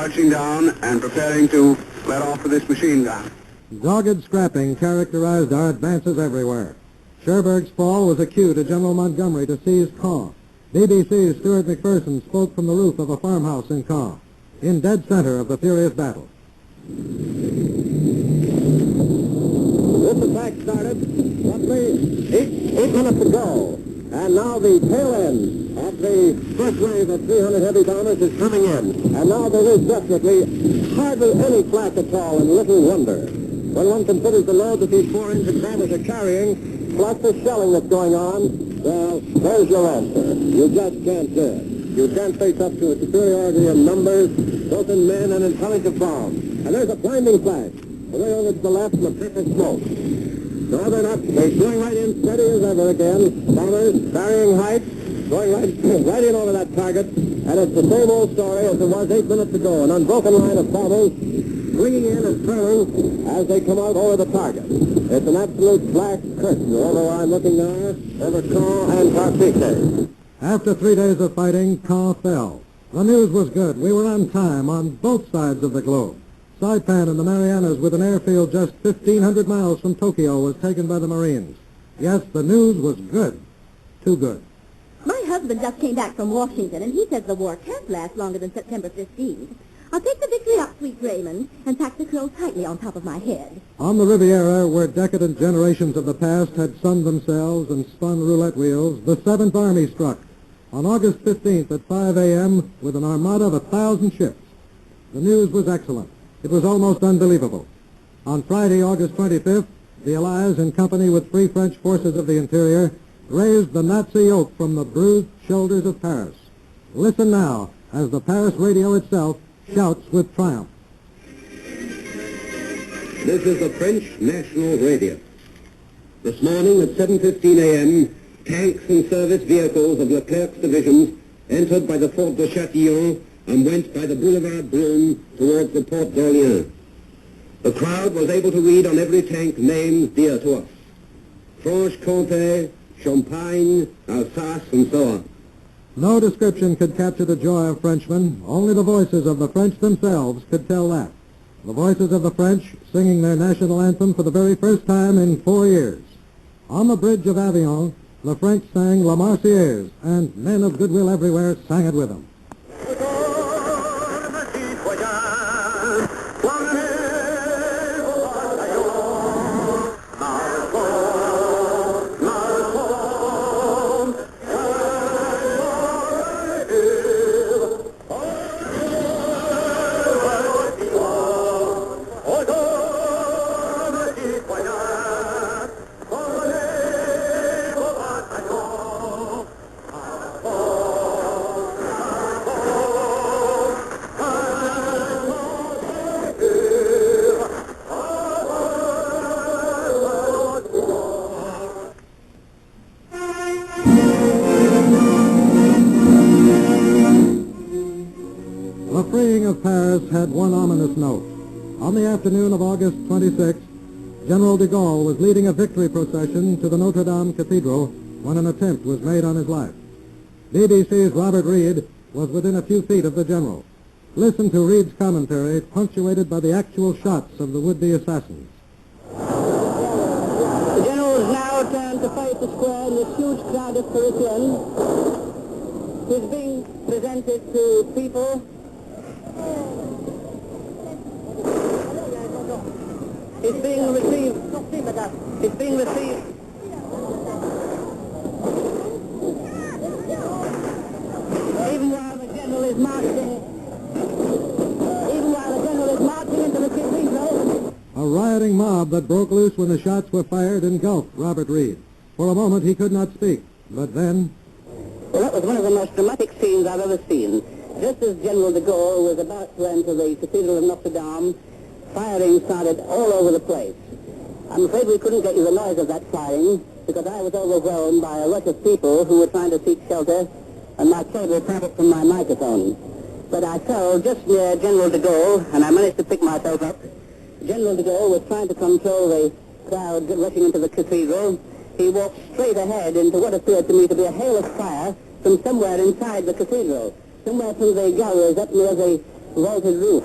crouching down and preparing to let off with his machine gun. Dogged scrapping characterized our advances everywhere. Cherbourg's fall was a cue to General Montgomery to seize Caen. BBC's Stuart McPherson spoke from the roof of a farmhouse in Caen, in dead center of the furious battle. This attack started roughly 8 minutes ago, and now the tail end of the first wave of 300 heavy bombers is coming in, and now there is definitely hardly any flak at all, and little wonder. When one considers the load that these 4-engine bombers are carrying, plus the shelling that's going on, well, there's your answer. You just can't do it. You can't face up to a superiority in numbers, both in men and intelligent bombs. And there's a blinding flash, away over to the left and a perfect smoke. No, they're not. They're going right in steady as ever again. Bombers, varying heights, going right in over that target. And it's the same old story as it was 8 minutes ago. An unbroken line of bombers swinging in and turning as they come out over the target. It's an absolute black curtain over where I'm looking now, over Caen and Tartuffe. After 3 days of fighting, Caen fell. The news was good. We were on time on both sides of the globe. Saipan in the Marianas, with an airfield just 1,500 miles from Tokyo, was taken by the Marines. Yes, the news was good. Too good. My husband just came back from Washington, and he says the war can't last longer than September 15th. I'll take the victory up, sweet Raymond, and pack the curls tightly on top of my head. On the Riviera, where decadent generations of the past had sunned themselves and spun roulette wheels, the 7th Army struck on August 15th at 5 a.m. with an armada of 1,000 ships. The news was excellent. It was almost unbelievable. On Friday, August 25th, the Allies, in company with Free French forces of the interior, raised the Nazi yoke from the bruised shoulders of Paris. Listen now as the Paris radio itself shouts with triumph. This is the French National Radio. This morning at 7:15 a.m., tanks and service vehicles of Leclerc's divisions entered by the Fort de Châtillon and went by the Boulevard Brune towards the Porte d'Orléans. The crowd was able to read on every tank names dear to us: Franche-Comté, Champagne, Alsace, and so on. No description could capture the joy of Frenchmen. Only the voices of the French themselves could tell that. The voices of the French singing their national anthem for the very first time in 4 years. On the bridge of Avignon, the French sang La Marseillaise, and men of goodwill everywhere sang it with them. The freeing of Paris had one ominous note. On the afternoon of August 26th, General de Gaulle was leading a victory procession to the Notre Dame Cathedral when an attempt was made on his life. BBC's Robert Reed was within a few feet of the general. Listen to Reed's commentary, punctuated by the actual shots of the would-be assassins. The general is now turned to face the square in this huge crowd of Parisians. He's being presented to people. It's being received. It's being received. Even while the general is marching into the cathedral. A rioting mob that broke loose when the shots were fired engulfed Robert Reed. For a moment he could not speak, but then... Well, that was one of the most dramatic scenes I've ever seen. Just as General de Gaulle was about to enter the Cathedral of Notre Dame, firing started all over the place. I'm afraid we couldn't get you the noise of that firing because I was overwhelmed by a rush of people who were trying to seek shelter, and my cable parted from my microphone. But I fell just near General de Gaulle, and I managed to pick myself up. General de Gaulle was trying to control the crowd rushing into the cathedral. He walked straight ahead into what appeared to me to be a hail of fire from somewhere inside the cathedral, somewhere through the galleries up near the vaulted roof,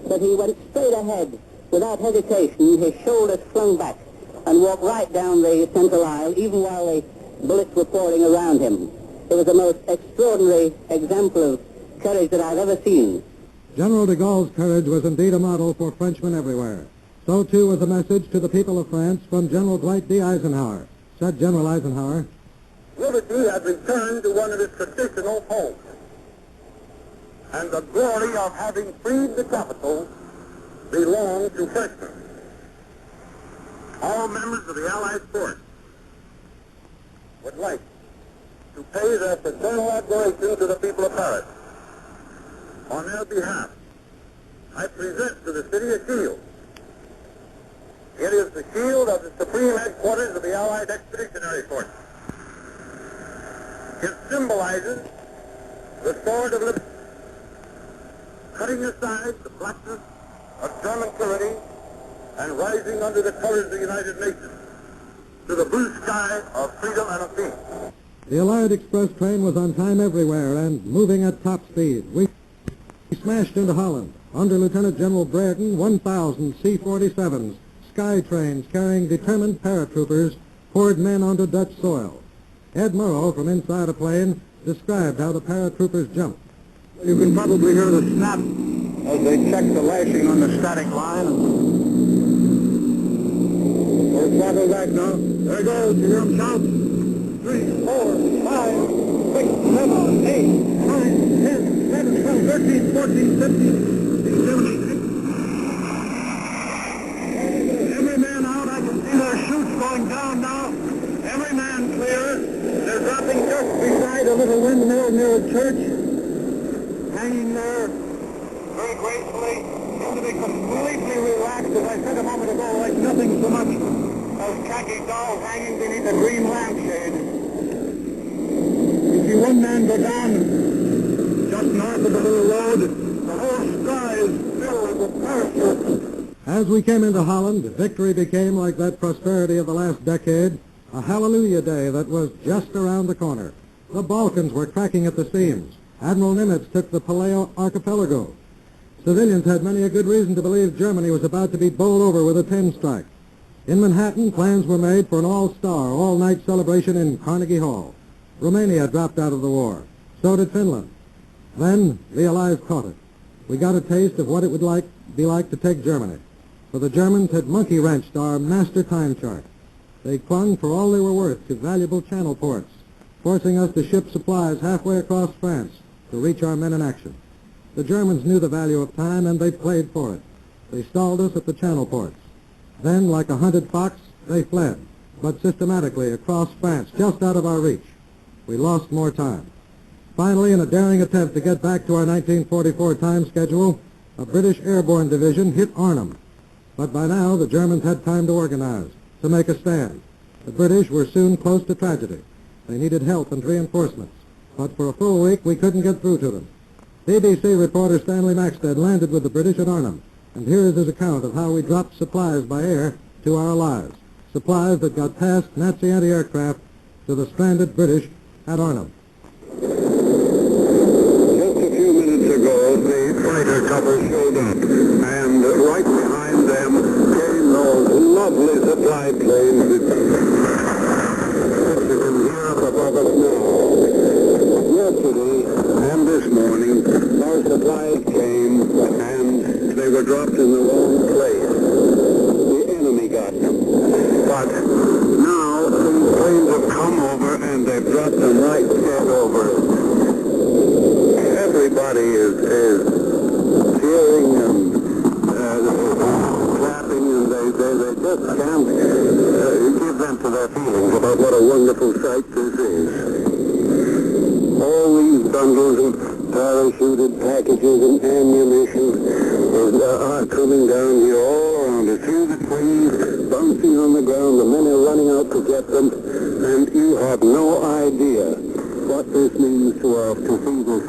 but he went straight ahead without hesitation, his shoulders flung back, and walked right down the central aisle, even while the bullets were pouring around him. It was the most extraordinary example of courage that I've ever seen. General de Gaulle's courage was indeed a model for Frenchmen everywhere. So, too, was a message to the people of France from General Dwight D. Eisenhower. Said General Eisenhower, Liberty has returned to one of its traditional homes, and the glory of having freed the capital belongs to Frenchmen. All members of the Allied force would like to pay their fraternal admiration to the people of Paris. On their behalf, I present to the city a shield. It is the shield of the supreme headquarters of the Allied Expeditionary Force. It symbolizes the sword of liberty, cutting aside the blackness of German tyranny and rising under the colors of the United Nations to the blue sky of freedom and of peace. the Allied express train was on time everywhere and moving at top speed. We smashed into Holland. Under Lieutenant General Brereton, 1,000 C-47s, sky trains carrying determined paratroopers, poured men onto Dutch soil. Ed Murrow, from inside a plane, described how the paratroopers jumped. You can probably hear the snap as they check the lashing on the static line. We're traveling back now. There it goes. You hear them shout? 3, 4, 5, 6, 7, 8, 9, 10, 11, 12, 13, 14, 15, 16, 17, 18. Every man out. I can see their chutes going down now. Every man clear. They're dropping just beside a little windmill near a church. Hanging there very gracefully, seem to be completely relaxed, as I said a moment ago, like nothing so much as khaki dolls hanging beneath a green lampshade. You see one man go down just north of the little road. The whole sky is filled with parachutes. As we came into Holland, victory became like that prosperity of the last decade, a hallelujah day that was just around the corner. The Balkans were cracking at the seams. Admiral Nimitz took the Palau archipelago. Civilians had many a good reason to believe Germany was about to be bowled over with a 10 strike. In Manhattan, plans were made for an all-star, all-night celebration in Carnegie Hall. Romania dropped out of the war. So did Finland. Then the Allies caught it. We got a taste of what it would be like to take Germany. For the Germans had monkey-wrenched our master time chart. They clung for all they were worth to valuable channel ports, forcing us to ship supplies halfway across France to reach our men in action. The Germans knew the value of time, and they played for it. They stalled us at the channel ports. Then, like a hunted fox, they fled, but systematically across France, just out of our reach. We lost more time. Finally, in a daring attempt to get back to our 1944 time schedule, a British airborne division hit Arnhem. But by now, the Germans had time to organize, to make a stand. The British were soon close to tragedy. They needed help and reinforcements. But for a full week, we couldn't get through to them. BBC reporter Stanley Maxted landed with the British at Arnhem, and here is his account of how we dropped supplies by air to our allies, supplies that got past Nazi anti-aircraft to the stranded British at Arnhem. Just a few minutes ago, the fighter cover showed up, and right behind them came those lovely supply planes that you can hear up above us now. Yesterday and this morning, our supplies came, and they were dropped in the wrong place. The enemy got them. But now these planes have come over, and they've dropped them right dead over us. Everybody is cheering and clapping, and they just can't give vent to their feelings about what a wonderful sight this is. All these bundles of parachuted packages and ammunition are coming down here all around us. Through the trees, bouncing on the ground. The men are running out to get them, and you have no idea what this means to our cathedral